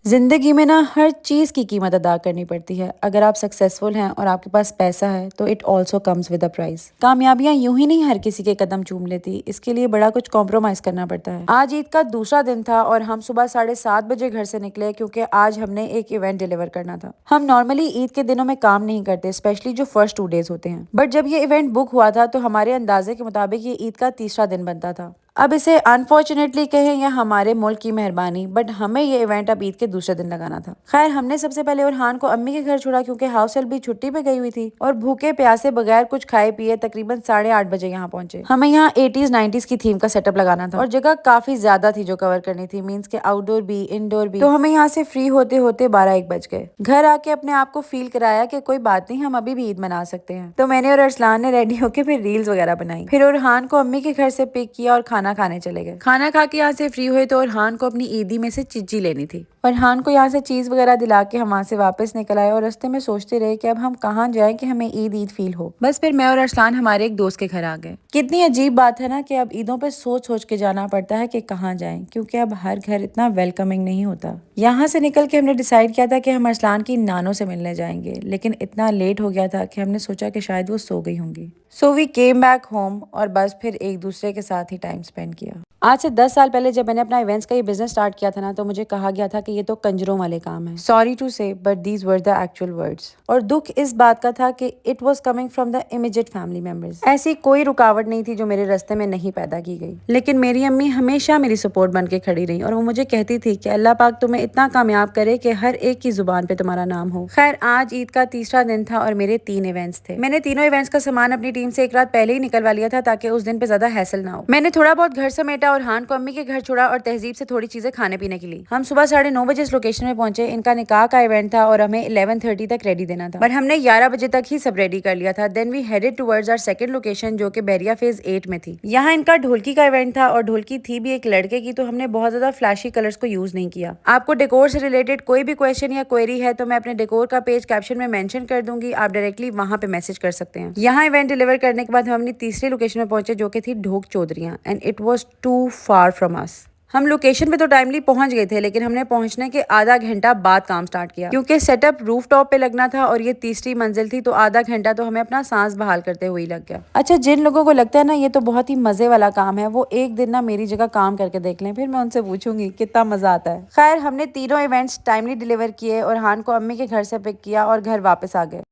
जिंदगी में ना हर चीज की कीमत अदा करनी पड़ती है। अगर आप सक्सेसफुल हैं और आपके पास पैसा है तो it also comes with a price. कामयाबियां यूं ही नहीं हर किसी के कदम चूम लेती, इसके लिए बड़ा कुछ कॉम्प्रोमाइज करना पड़ता है। आज ईद का दूसरा दिन था और हम सुबह 7:30 बजे घर से निकले क्योंकि आज हमने एक इवेंट डिलीवर करना था। हम नॉर्मली ईद के दिनों में काम नहीं करते, स्पेशली जो फर्स्ट 2 डेज होते हैं, बट जब ये इवेंट बुक हुआ था तो हमारे अंदाजे के मुताबिक ये ईद का तीसरा दिन बनता था। अब इसे अनफॉर्चुनेटली कहें या हमारे मुल्क की मेहरबानी, बट हमें ये इवेंट अब ईद के दूसरे दिन लगाना था। खैर, हमने सबसे पहले ओरहान को अम्मी के घर छोड़ा क्योंकि हाउस हेल्प भी छुट्टी पे गई हुई थी और भूखे प्यासे बगैर कुछ खाए पिए तकरीबन 8:30 बजे यहाँ पहुंचे। हमें यहाँ 80s 90s की थीम का सेटअप लगाना था और जगह काफी ज्यादा थी जो कवर करनी थी, मीन्स के आउटडोर भी इंडोर भी। तो हमें यहाँ से फ्री होते होते 12-1 बज गए। घर आके अपने आप को फील कराया कि कोई बात नहीं, हम अभी भी ईद मना सकते हैं। तो मैंने और अरसलान ने रेडी होके फिर रील्स वगैरह बनाई। फिर ओरहान को अम्मी के घर से पिक किया और खाना खाने चले गए। खाना खा के यहाँ से फ्री हुए तो ओरहान को अपनी ईदी में से चिज्जी लेनी थी। ओरहान को यहाँ से चीज वगैरह दिला के हम वहाँ से वापस निकल आए और रास्ते में सोचते रहे कि अब हम कहाँ जाएं कि हमें ईद ईद फील हो। बस फिर मैं और अरसलान हमारे एक दोस्त के घर आ गए। कितनी अजीब बात है ना कि अब ईदों पे सोच सोच के जाना पड़ता है कि कहाँ जाएं, क्योंकि अब हर घर इतना वेलकमिंग नहीं होता। यहाँ से निकल के हमने डिसाइड किया था कि हम अरसलान की नानों से मिलने जाएंगे, लेकिन इतना लेट हो गया था कि हमने सोचा कि शायद वो सो गई होंगी। So we came back home और बस फिर एक दूसरे के साथ ही टाइम स्पेंड किया। आज से 10 साल पहले जब मैंने अपना इवेंट्स का ये बिजनेस स्टार्ट किया था ना, तो मुझे कहा गया था कि ये तो कंजरों वाले काम है। सॉरी टू से, but these were the actual words. और दुख इस बात का था कि it was coming from the immediate family members. ऐसी कोई रुकावट नहीं थी जो मेरे रास्ते में नहीं पैदा की गई, लेकिन मेरी अम्मी हमेशा मेरी सपोर्ट बन के खड़ी रही और वो मुझे कहती थी कि अल्लाह पाक तुम्हें इतना कामयाब करे कि हर एक की जुबान पे तुम्हारा नाम हो। खैर, आज ईद का तीसरा दिन था और मेरे 3 इवेंट्स थे। मैंने तीनों इवेंट्स का सामान अपनी टीम से एक रात पहले ही निकलवा लिया था ताकि उस दिन पे ज्यादा हैसल ना हो। मैंने थोड़ा बहुत घर समेटा और हान को अम्मी के घर छोड़ा और तहजीब से थोड़ी चीजें खाने पीने के लिए। हम सुबह 9:30 बजे इस लोकेशन में पहुंचे। इनका निकाह का इवेंट था और हमें 11:30 तक रेडी देना था, बट हमने 11 बजे तक ही सब रेडी कर लिया था। Then we headed towards our second location जो कि बहरिया फेज 8 में थी। यहाँ इनका ढोलकी का इवेंट था और ढोलकी थी भी एक लड़के की, तो हमने बहुत ज्यादा फ्लैशी कलर्स को यूज नहीं किया। आपको डेकोर से रिलेटेड कोई भी क्वेश्चन या क्वेरी है तो मैं अपने डेकोर का पेज कैप्शन में मेंशन कर दूंगी, आप डायरेक्टली वहां पे मैसेज कर सकते हैं। यहाँ इवेंट डिलीवर करने के बाद हम अपनी तीसरी लोकेशन में पहुंचे जो कि थी Dhok Chaudhriyan, and it was too far from us. हम लोकेशन पे तो टाइमली पहुंच गए थे, लेकिन हमने पहुंचने के आधा घंटा बाद काम स्टार्ट किया क्योंकि सेटअप रूफ टॉप पे लगना था और ये तीसरी मंजिल थी, तो आधा घंटा तो हमें अपना सांस बहाल करते हुए ही लग गया। अच्छा, जिन लोगों को लगता है ना ये तो बहुत ही मजे वाला काम है, वो एक दिन ना मेरी जगह काम करके देख लें, फिर मैं उनसे पूछूंगी कितना मजा आता है। खैर, हमने तीनों इवेंट्स टाइमली डिलीवर किए और हान को अम्मी के घर से पिक किया और घर वापस आ गए।